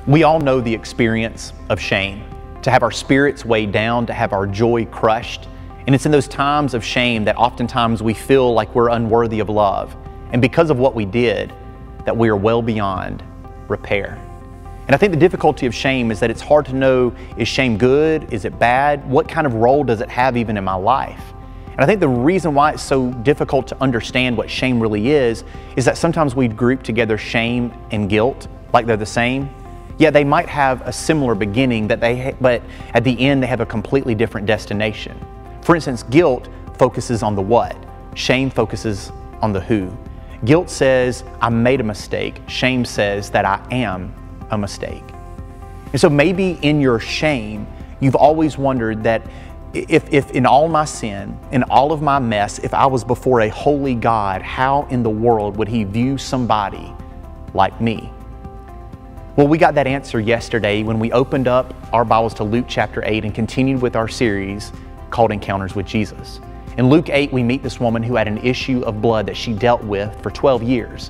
We all know the experience of shame, to have our spirits weighed down, to have our joy crushed. And it's in those times of shame that oftentimes we feel like we're unworthy of love. And because of what we did, that we are well beyond repair. And I think the difficulty of shame is that it's hard to know, is shame good? Is it bad? What kind of role does it have even in my life? And I think the reason why it's so difficult to understand what shame really is that sometimes we group together shame and guilt like they're the same. Yeah, they might have a similar beginning, but at the end they have a completely different destination. For instance, guilt focuses on the what. Shame focuses on the who. Guilt says, I made a mistake. Shame says that I am a mistake. And so maybe in your shame, you've always wondered that if in all my sin, in all of my mess, if I was before a holy God, how in the world would He view somebody like me? Well, we got that answer yesterday when we opened up our Bibles to Luke chapter 8 and continued with our series called Encounters with Jesus. In Luke 8, we meet this woman who had an issue of blood that she dealt with for 12 years.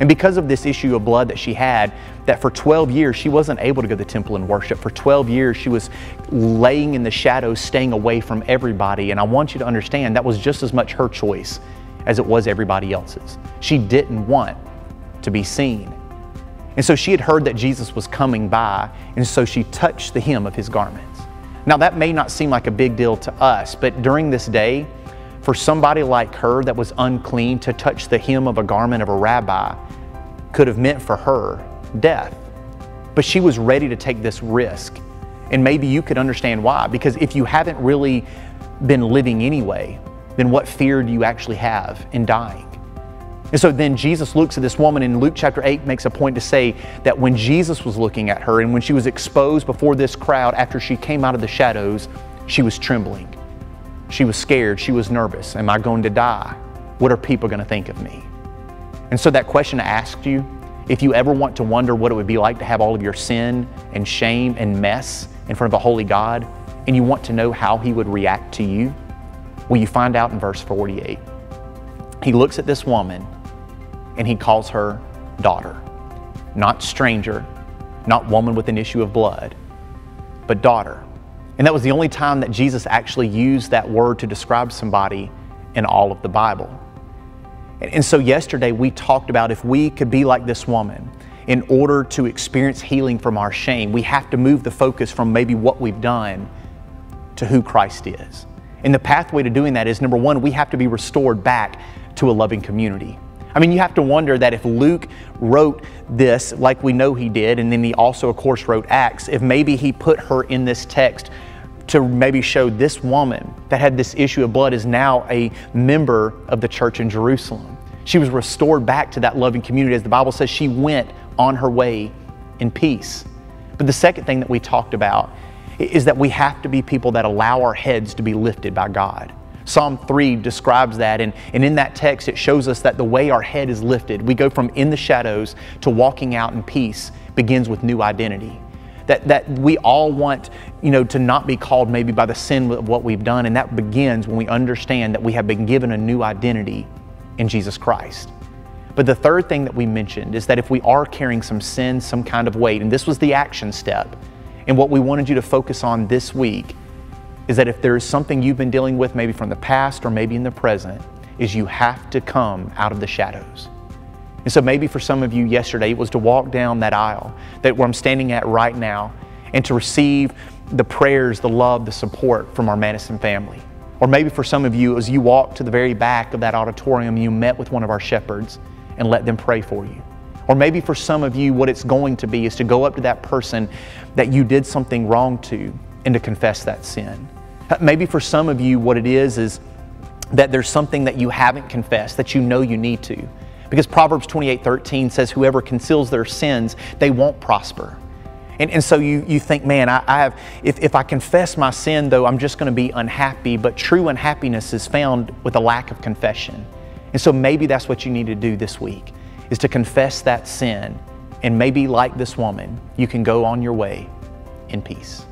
And because of this issue of blood that she had, that for 12 years she wasn't able to go to the temple and worship. For 12 years she was laying in the shadows, staying away from everybody. And I want you to understand that was just as much her choice as it was everybody else's. She didn't want to be seen. And so she had heard that Jesus was coming by, and so she touched the hem of His garments. Now that may not seem like a big deal to us, but during this day, for somebody like her that was unclean, to touch the hem of a garment of a rabbi could have meant for her death. But she was ready to take this risk. And maybe you could understand why, because if you haven't really been living anyway, then what fear do you actually have in dying? And so then Jesus looks at this woman in Luke chapter 8, makes a point to say that when Jesus was looking at her and when she was exposed before this crowd after she came out of the shadows, she was trembling. She was scared. She was nervous. Am I going to die? What are people going to think of me? And so that question I asked you, if you ever want to wonder what it would be like to have all of your sin and shame and mess in front of a holy God, and you want to know how He would react to you, well, you find out in verse 48. He looks at this woman and He calls her daughter. Not stranger, not woman with an issue of blood, but daughter. And that was the only time that Jesus actually used that word to describe somebody in all of the Bible. And so yesterday we talked about if we could be like this woman, in order to experience healing from our shame, we have to move the focus from maybe what we've done to who Christ is. And the pathway to doing that is, number one, we have to be restored back to a loving community. I mean, you have to wonder that if Luke wrote this like we know he did, and then he also, of course, wrote Acts, if maybe he put her in this text to maybe show this woman that had this issue of blood is now a member of the church in Jerusalem. She was restored back to that loving community. As the Bible says, she went on her way in peace. But the second thing that we talked about is that we have to be people that allow our heads to be lifted by God. Psalm 3 describes that, and in that text it shows us that the way our head is lifted, we go from in the shadows to walking out in peace, begins with new identity. That we all want, to not be called maybe by the sin of what we've done, and that begins when we understand that we have been given a new identity in Jesus Christ. But the third thing that we mentioned is that if we are carrying some sin, some kind of weight, and this was the action step, and what we wanted you to focus on this week is that if there is something you've been dealing with maybe from the past or maybe in the present, is you have to come out of the shadows. And so maybe for some of you yesterday, it was to walk down that aisle, that where I'm standing at right now, and to receive the prayers, the love, the support from our Madison family. Or maybe for some of you, as you walked to the very back of that auditorium, you met with one of our shepherds and let them pray for you. Or maybe for some of you, what it's going to be is to go up to that person that you did something wrong to and to confess that sin. Maybe for some of you, what it is that there's something that you haven't confessed that you know you need to. Because Proverbs 28:13 says, whoever conceals their sins, they won't prosper. And so you think, man, if I confess my sin, though, I'm just going to be unhappy. But true unhappiness is found with a lack of confession. And so maybe that's what you need to do this week, is to confess that sin. And maybe like this woman, you can go on your way in peace.